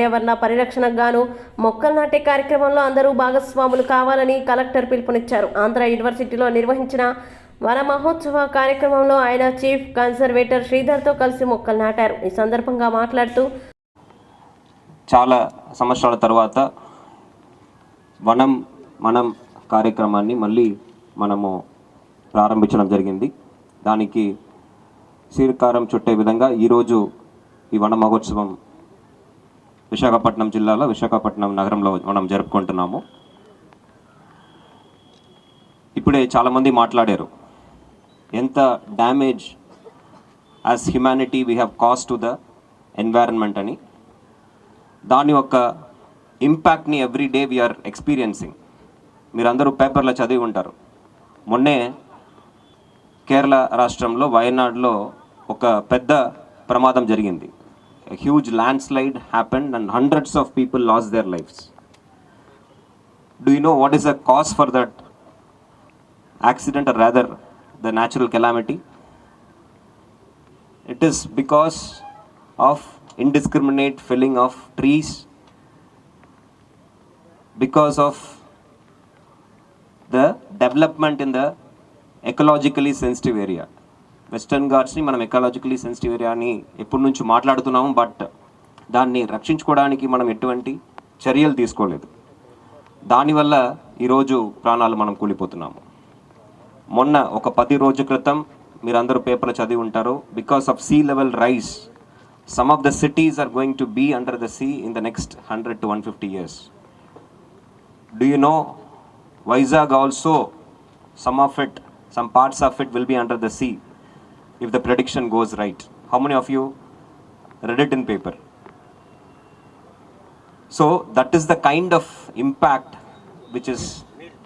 పర్యావరణ పరిరక్షణకు గాను మొక్కలు నాటే కార్యక్రమంలో అందరూ భాగస్వాములు కావాలని కలెక్టర్ పిలుపునిచ్చారు. ఆంధ్ర యూనివర్సిటీలో నిర్వహించిన వన మహోత్సవ కార్యక్రమంలో ఆయన చీఫ్ కన్సర్వేటర్ శ్రీధర్తో కలిసి మొక్కలు నాటారు. ఈ సందర్భంగా మాట్లాడుతూ చాలా సంవత్సరాల తర్వాత మనం కార్యక్రమాన్ని మళ్ళీ మనము ప్రారంభించడం జరిగింది. దానికి శ్రీకారం చుట్టే విధంగా ఈరోజు ఈ వన మహోత్సవం విశాఖపట్నం జిల్లాలో విశాఖపట్నం నగరంలో మనం జరుపుకుంటున్నాము. ఇప్పుడే చాలామంది మాట్లాడారు ఎంత damage as humanity we have cause to the environment అని. దాని యొక్క ఇంపాక్ట్ని ఎవ్రీ డే వీఆర్ ఎక్స్పీరియన్సింగ్. మీరందరూ పేపర్లో చదివి ఉంటారు. మొన్నే కేరళ రాష్ట్రంలో వయనాడులో ఒక పెద్ద ప్రమాదం జరిగింది. Huge landslide happened and hundreds of people lost their lives. Do you know what is the cause for that accident, or rather the natural calamity? It is because of indiscriminate felling of trees, because of the development in the ecologically sensitive area. Western Ghats ni manam ecologically sensitive area ani eppudu nunchi maatladutunnamu, but danni rakshinchukodaniki manam ettuvanti చర్యలు తీసుకోలేదు. దానివల్ల ఈరోజు ప్రాణాలు మనం కూలిపోతున్నాము. మొన్న ఒక 10 రోజుల క్రితం మీరందరూ పేపర్లో చదివి ఉంటారు, because of sea level rise some of the cities are going to be under the sea in the next 100 to 150 years. Do you know Vizag also, some parts of it will be under the sea if the prediction goes right? How many of you read it in paper? So that is the kind of impact which is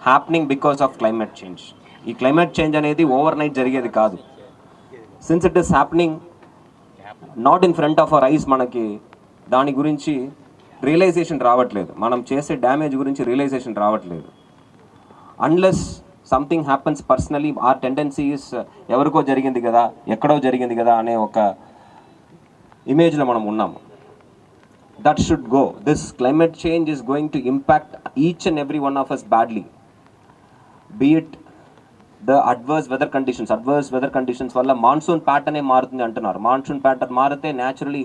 happening because of climate change. ఈ climate change అనేది over night జరిగేది కాదు. Since it is happening not in front of our eyes, మనకి దాని గురించి realisation రావట్లేదు. మనం చేసే డ్యామేజ్ గురించి రియలైజేషన్ రావట్లేదు. Unless something happens personally, our tendency is ఎవరికో జరిగింది కదా, ఎక్కడో జరిగింది కదా అనే ఒక ఇమేజ్లో మనం ఉన్నాము. That should go. This climate change is going to impact each and every one of us badly. Be it the adverse weather conditions వల్ల మాన్సూన్ ప్యాటర్నే మారుతుంది అంటున్నారు. మాన్సూన్ ప్యాటర్న్ మారితే న్యాచురలీ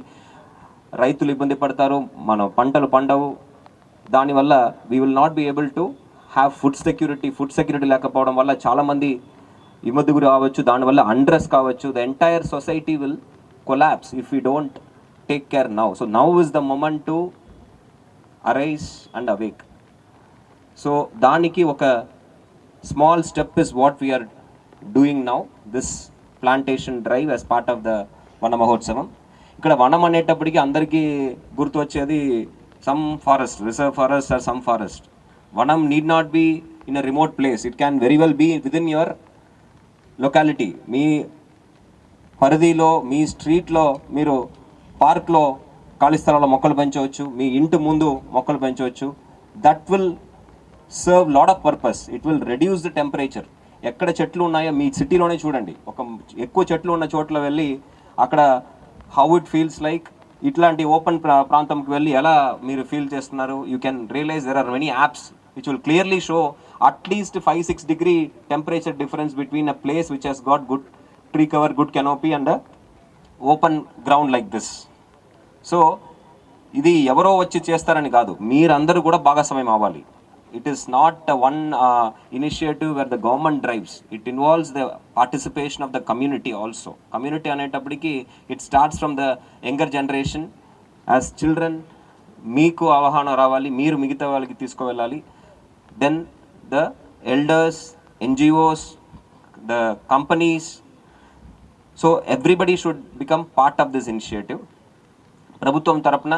రైతులు ఇబ్బంది పడతారు, మన పంటలు పండవు. దానివల్ల we will not be able to have food security లేకపోవడం వల్ల చాలామంది ఇబ్బంది గురి కావచ్చు, దానివల్ల అన్రెస్ కావచ్చు. The entire society will collapse if you don't take care now. So now is the moment to arise and awake. సో దానికి ఒక small step is what we are doing now, this plantation drive as part of the Vana Mahotsavam. ఇక్కడ వనం అనేటప్పటికీ అందరికీ గుర్తు వచ్చేది some forest, reserve forest or some forest. వనం need not be in a remote place. It can very well be within your locality. మీ పరిధిలో, మీ స్ట్రీట్లో మీరు పార్క్లో ఖాళీ స్థలాల్లో మొక్కలు పెంచవచ్చు, మీ ఇంటి ముందు మొక్కలు పెంచవచ్చు. That will serve lot of purpose. It will reduce the temperature. ఎక్కడ చెట్లు ఉన్నాయో మీ సిటీలోనే చూడండి, ఒక ఎక్కువ చెట్లు ఉన్న చోట్ల వెళ్ళి అక్కడ హౌ ఇట్ ఫీల్స్ లైక్, ఇట్లాంటి ఓపెన్ ప్రాంతంకి వెళ్ళి ఎలా మీరు ఫీల్ చేస్తున్నారు. You can realise there are many apps which will clearly show at least 5-6 degree temperature difference between a place which has got good tree cover, good canopy and a open ground like this. So ఇది ఎవరో వచ్చి చేస్తారని కాదు, మీరందరూ కూడా భాగస్వామ్యం అవ్వాలి. It is not one initiative where the government drives. It involves the participation of the community also. Community అనేటప్పటికి it starts from the younger generation. As children, మీకు అవగాహన రావాలి, మీరు మిగతా వాళ్ళకి తీసుకువెళ్ళాలి. Then the elders, NGOs, the companies. So everybody should become part of this initiative. ప్రభుత్వం తరపున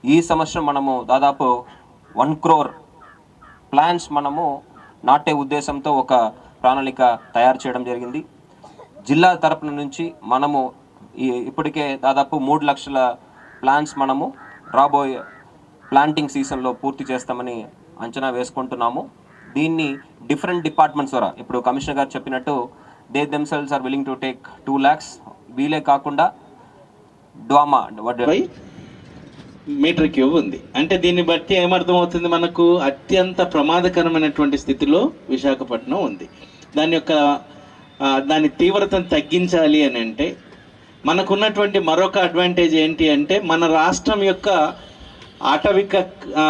ఈ సంవత్సరం మనము దాదాపు 1 crore ప్లాన్స్ మనము నాటే ఉద్దేశంతో ఒక ప్రణాళిక తయారు చేయడం జరిగింది. జిల్లా తరపున నుంచి మనము ఇప్పటికే దాదాపు 3 లక్షల ప్లాన్స్ మనము రాబోయే ప్లాంటింగ్ సీజన్లో పూర్తి చేస్తామని అంచనా వేసుకుంటున్నాము. దీన్ని డిఫరెంట్ డిపార్ట్మెంట్స్ ద్వారా, ఇప్పుడు కమిషనర్ గారు చెప్పినట్టు they themselves are willing to take 2 lakhs. వీలే కాకుండా డ్వామా మీటర్ క్యూబ్ ఉంది. అంటే దీన్ని బట్టి ఏమర్థమవుతుంది, మనకు అత్యంత ప్రమాదకరమైనటువంటి స్థితిలో విశాఖపట్నం ఉంది. దాని తీవ్రతను తగ్గించాలి అని అంటే మనకున్నటువంటి మరొక అడ్వాంటేజ్ ఏంటి అంటే, మన రాష్ట్రం యొక్క ఆటవిక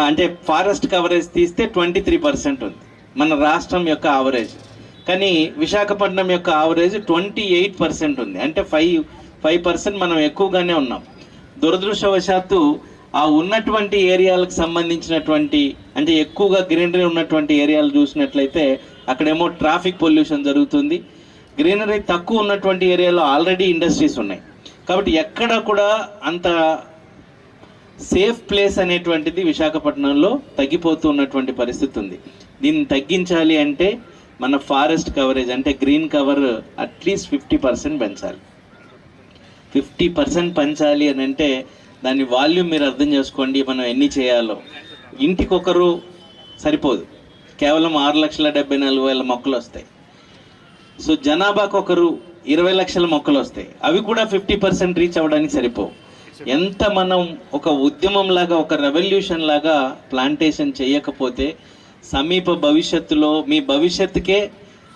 అంటే ఫారెస్ట్ కవరేజ్ తీస్తే 23% ఉంది మన రాష్ట్రం యొక్క ఆవరేజ్. కానీ విశాఖపట్నం యొక్క ఆవరేజ్ 28% ఉంది. అంటే 5% మనం ఎక్కువగానే ఉన్నాం. దురదృష్టవశాత్తు ఆ ఉన్నటువంటి ఏరియాలకు సంబంధించినటువంటి అంటే ఎక్కువగా గ్రీనరీ ఉన్నటువంటి ఏరియాలు చూసినట్లయితే అక్కడేమో ట్రాఫిక్ పొల్యూషన్ జరుగుతుంది. గ్రీనరీ తక్కువ ఉన్నటువంటి ఏరియాలో ఆల్రెడీ ఇండస్ట్రీస్ ఉన్నాయి. కాబట్టి ఎక్కడ కూడా అంత సేఫ్ ప్లేస్ అనేటువంటిది విశాఖపట్నంలో తగ్గిపోతూ ఉన్నటువంటి పరిస్థితి ఉంది. దీన్ని తగ్గించాలి అంటే మన ఫారెస్ట్ కవరేజ్ అంటే గ్రీన్ కవర్ అట్లీస్ట్ 50% పెంచాలి. 50% పెంచాలి అని అంటే దాని వాల్యూమ్ మీరు అర్థం చేసుకోండి. మనం ఎన్ని చేయాలో ఇంటికొకరు సరిపోదు, కేవలం 6,74,000 మొక్కలు వస్తాయి. సో జనాభాకు ఒకరు 20 లక్షల మొక్కలు వస్తాయి. అవి కూడా 50% రీచ్ అవ్వడానికి సరిపోవు. ఎంత మనం ఒక ఉద్యమం లాగా ఒక రెవల్యూషన్ లాగా ప్లాంటేషన్ చేయకపోతే సమీప భవిష్యత్తులో మీ భవిష్యత్తుకే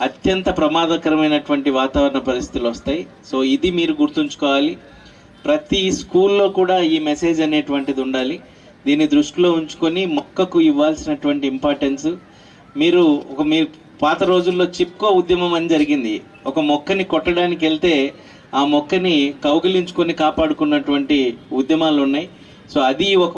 అత్యంత ప్రమాదకరమైనటువంటి వాతావరణ పరిస్థితులు వస్తాయి. సో ఇది మీరు గుర్తుంచుకోవాలి. ప్రతి స్కూల్లో కూడా ఈ మెసేజ్ అనేటువంటిది ఉండాలి. దీన్ని దృష్టిలో ఉంచుకొని మొక్కకు ఇవ్వాల్సినటువంటి ఇంపార్టెన్స్ మీరు పాత రోజుల్లో చిప్కో ఉద్యమం అని జరిగింది. ఒక మొక్కని కొట్టడానికి వెళ్తే ఆ మొక్కని కౌగిలించుకొని కాపాడుకున్నటువంటి ఉద్యమాలు ఉన్నాయి. సో అది ఒక